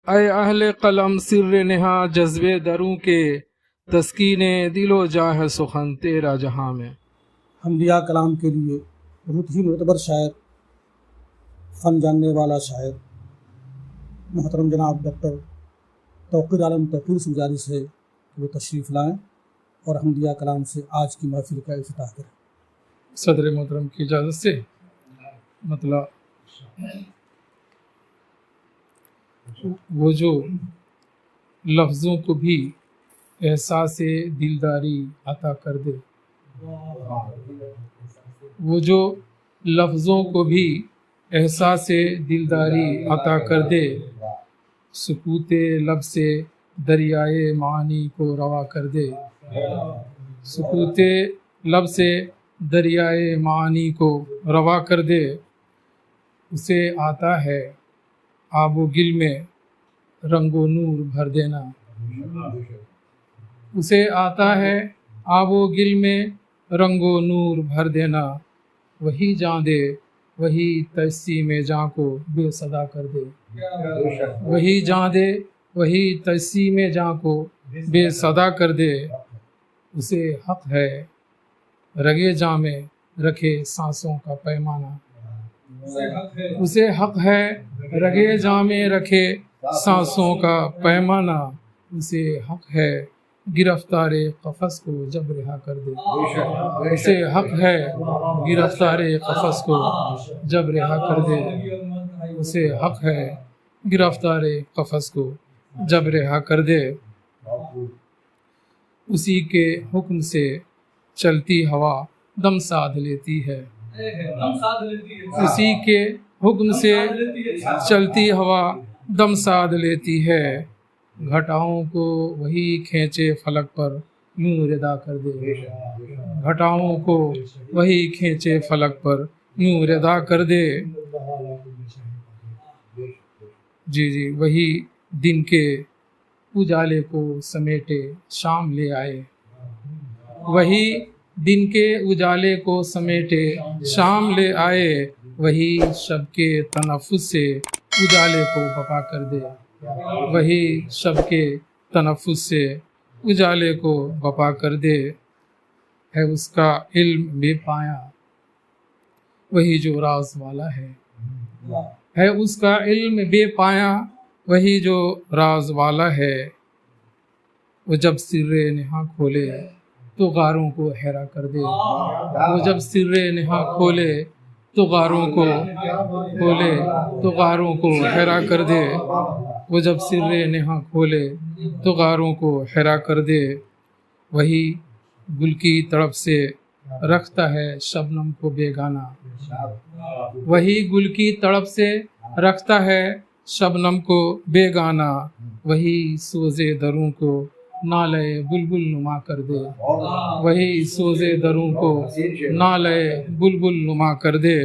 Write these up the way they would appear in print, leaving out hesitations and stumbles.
اے اہل قلم سر نہا جذبے دروں کے، تسکین دل و جاں ہے سخن تیرا جہاں میں۔ حمدیہ کلام کے لیے بہت ہی معتبر شاعر، فن جاننے والا شاعر محترم جناب ڈاکٹر توقیر عالم توقیر سے گزارش ہے کہ وہ تشریف لائیں اور حمدیہ کلام سے آج کی محفل کا افتتاح کریں۔ صدر محترم کی اجازت سے مطلب وہ جو لفظوں کو بھی احساس دلداری عطا کر دے، وہ جو لفظوں کو بھی احساس دلداری عطا کر دے، سکوت لب سے دریائے معانی کو روا کر دے، سکوت لب سے دریائے معانی کو روا کر دے، اسے آتا ہے آب و گل میں رنگ و نور بھر دینا، اسے آتا ہے آب و گل میں رنگ و نور بھر دینا، وہی جاں دے وہی تجسیم جاں کو بے صدا کر دے، وہی جاں دے وہی تجسیم جاں کو بے صدا کر دے، اسے حق ہے رگے جاں میں رکھے سانسوں کا پیمانہ، اسے حق ہے رگے جاں میں رکھے سانسوں کا پیمانہ، اسے حق ہے گرفتار قفس کو جب رہا کر دے، اسے حق ہے گرفتار قفس کو جب رہا کر دے، اسے حق ہے گرفتار قفس کو جب رہا کر دے، اسی کے حکم سے چلتی ہوا دم سادھ لیتی ہے، اسی کے حکم سے چلتی ہوا دم سادھ لیتی ہے، گھٹاؤں کو وہی کھینچے فلک پر یوں ردا کر دے، گھٹاؤں کو وہی کھینچے فلک پر یوں ردا کر دے، جی وہی دن کے اجالے کو سمیٹے شام لے آئے، وہی دن کے اجالے کو سمیٹے شام لے آئے، وہی شب کے تنفس سے اجالے کو بپا کر دے، وہی شب کے تنفس سے اجالے کو بپا کر دے، ہے اس کا علم بے پایا وہی جو راز والا ہے اس کا علم بے پایا وہی جو راز والا ہے، وہ جب سر نہا کھولے تو غاروں کو حیرا کر دے، وہ جب سر نہا کھولے تو غاروں کو کھولے تو غاروں کو حیرا کر دے، وہ جب سر نہا کھولے تو غاروں کو حیرا کر دے، وہی گل کی طرف سے رکھتا ہے شبنم کو بیگانہ، وہی گل کی طرف سے رکھتا ہے شبنم کو بیگانہ، وہی سوزے دروں کو نالے بلبل نما کر دے، وہی سوزے دروں کو نالے بلبل نما کر دے،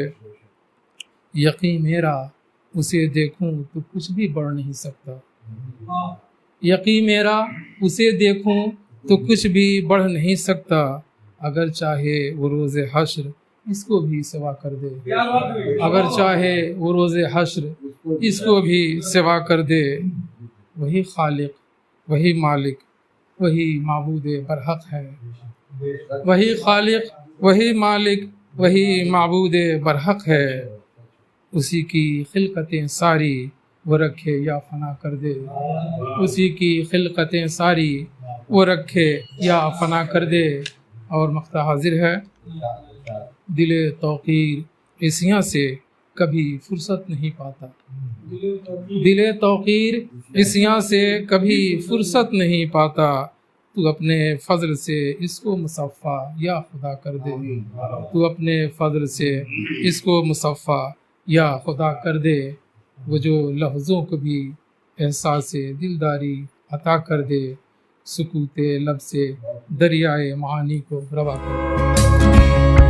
یقین میرا اسے دیکھوں تو کچھ بھی بڑھ نہیں سکتا، یقین میرا اسے دیکھوں تو کچھ بھی بڑھ نہیں سکتا، اگر چاہے وہ روز حشر اس کو بھی سوا کر دے، اگر چاہے وہ روز حشر اس کو بھی سوا کر دے، وہی خالق وہی مالک وہی معبود برحق ہے، وہی خالق وہی مالک وہی معبود برحق ہے، اسی کی خلقتیں ساری وہ رکھے یا فنا کر دے، اسی کی خلقتیں ساری وہ رکھے یا فنا کر دے، اور مقطع حاضر ہے، دل توقیر عصیاں سے کبھی فرصت نہیں پاتا، دل توقیر عصیاں سے کبھی فرصت نہیں پاتا، تو اپنے فضل سے اس کو مصفا یا خدا کر دے، تو اپنے فضل سے اس کو مصفا یا خدا کر دے، وہ جو لفظوں کو بھی احساس دلداری عطا کر دے، سکوت لب سے دریائے معانی کو روا کر دے۔